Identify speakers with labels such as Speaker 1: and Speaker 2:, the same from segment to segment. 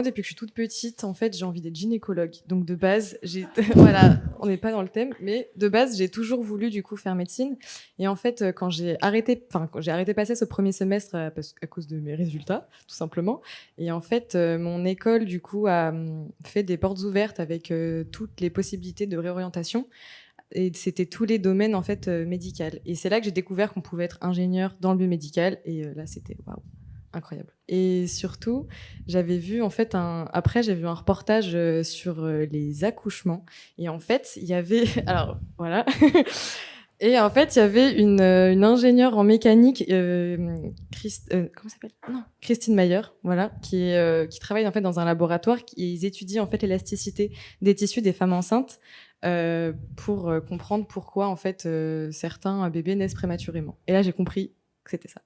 Speaker 1: moi, depuis que je suis toute petite, en fait, j'ai envie d'être gynécologue. Donc, de base, voilà, on n'est pas dans le thème, mais de base, j'ai toujours voulu, du coup, faire médecine. Et en fait, quand j'ai arrêté de passer ce premier semestre à cause de mes résultats, tout simplement. Et en fait, mon école, du coup, a fait des portes ouvertes avec toutes les possibilités de réorientation. Et c'était tous les domaines, en fait, médical. Et c'est là que j'ai découvert qu'on pouvait être ingénieur dans le biomédical. Et là, c'était waouh, incroyable. Et surtout, j'avais vu, en fait, après, j'ai vu un reportage sur les accouchements. Et en fait, il y avait, alors voilà. Et en fait, il y avait une ingénieure en mécanique, comment ça s'appelle? Non, Christine Mayer, voilà, qui travaille en fait dans un laboratoire. Ils étudient en fait l'élasticité des tissus des femmes enceintes pour comprendre pourquoi en fait certains bébés naissent prématurément. Et là, j'ai compris que c'était ça.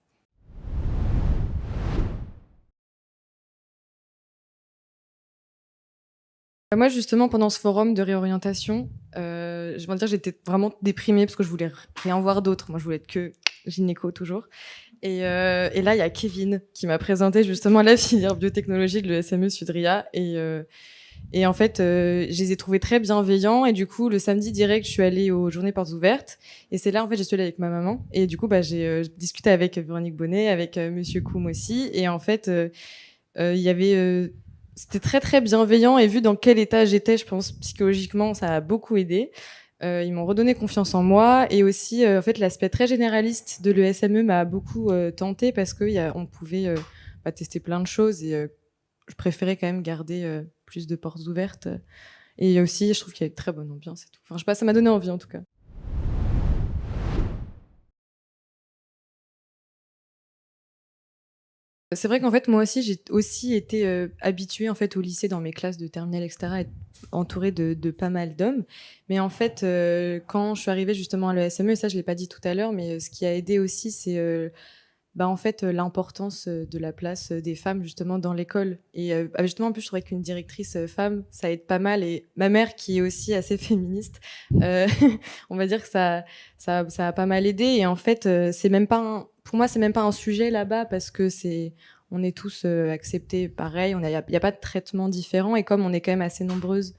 Speaker 1: Moi, justement, pendant ce forum de réorientation, je vais dire, j'étais vraiment déprimée parce que je voulais rien voir d'autre. Moi, je voulais être que gynéco toujours. Et là, il y a Kevin qui m'a présenté justement la filière biotechnologie de l'ESME Sudria. Et en fait, je les ai trouvés très bienveillants. Et du coup, le samedi direct, je suis allée aux journées portes ouvertes. Et c'est là, en fait, je suis allée avec ma maman. Et du coup, j'ai discuté avec Véronique Bonnet, avec Monsieur Koum aussi. Et en fait, il y avait... c'était très, très bienveillant. Et vu dans quel état j'étais, je pense, psychologiquement, ça a beaucoup aidé. Ils m'ont redonné confiance en moi. Et aussi, en fait, l'aspect très généraliste de l'ESME m'a beaucoup tenté parce qu'on pouvait tester plein de choses. Et je préférais quand même garder plus de portes ouvertes. Et aussi, je trouve qu'il y a une très bonne ambiance et tout. Enfin, je sais pas, ça m'a donné envie en tout cas. C'est vrai qu'en fait, moi aussi, j'ai aussi été habituée en fait au lycée dans mes classes de terminale, etc., à être entourée de pas mal d'hommes. Mais en fait, quand je suis arrivée justement à l'ESME, et ça, je l'ai pas dit tout à l'heure, mais ce qui a aidé aussi, c'est en fait, l'importance de la place des femmes justement dans l'école. Et justement, en plus, je trouvais qu'une directrice femme, ça aide pas mal. Et ma mère, qui est aussi assez féministe, euh, on va dire que ça a pas mal aidé. Et en fait, c'est même pas pour moi, c'est même pas un sujet là-bas parce que on est tous acceptés pareil. Il y a pas de traitement différent. Et comme on est quand même assez nombreuses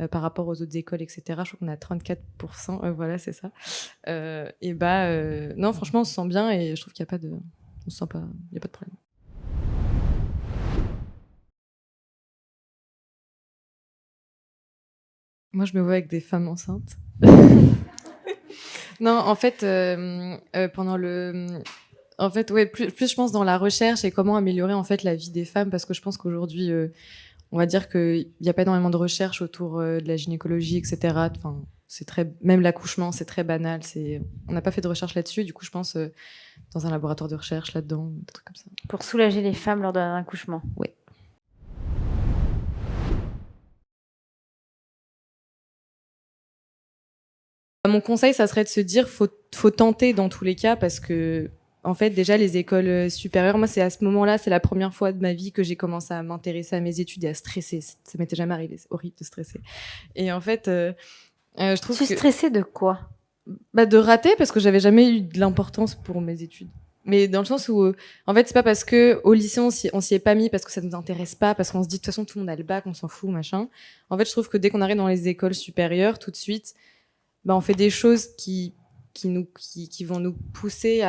Speaker 1: par rapport aux autres écoles, etc., je crois qu'on a 34%. Voilà, c'est ça. Non, franchement, on se sent bien et je trouve qu'il n'y a pas de, on se sent pas, il y a pas de problème. Moi, je me vois avec des femmes enceintes. Non, en fait, pendant en fait, ouais, plus je pense dans la recherche et comment améliorer en fait la vie des femmes, parce que je pense qu'aujourd'hui, on va dire qu'il n'y a pas énormément de recherche autour de la gynécologie, etc. Enfin, c'est très, même l'accouchement, c'est très banal. On n'a pas fait de recherche là-dessus. Du coup, je pense dans un laboratoire de recherche là-dedans, des trucs comme ça.
Speaker 2: Pour soulager les femmes lors d'un accouchement.
Speaker 1: Ouais. Mon conseil, ça serait de se dire, faut tenter dans tous les cas, parce que, en fait, déjà, les écoles supérieures, moi, c'est à ce moment-là, c'est la première fois de ma vie que j'ai commencé à m'intéresser à mes études et à stresser. Ça m'était jamais arrivé, c'est horrible de stresser. Et en fait, je trouve
Speaker 2: Tu stressais de quoi?
Speaker 1: de rater, parce que j'avais jamais eu de l'importance pour mes études. Mais dans le sens où, en fait, c'est pas parce que au lycée on s'y est pas mis parce que ça nous intéresse pas, parce qu'on se dit de toute façon tout le monde a le bac, on s'en fout, machin. En fait, je trouve que dès qu'on arrive dans les écoles supérieures, tout de suite, on fait des choses qui vont nous pousser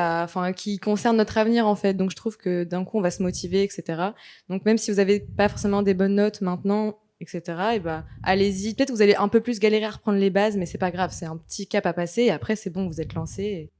Speaker 1: qui concernent notre avenir en fait. Donc je trouve que d'un coup on va se motiver, etc. Donc même si vous avez pas forcément des bonnes notes maintenant, etc. Et allez-y. Peut-être que vous allez un peu plus galérer à reprendre les bases, mais c'est pas grave. C'est un petit cap à passer et après c'est bon, vous êtes lancé.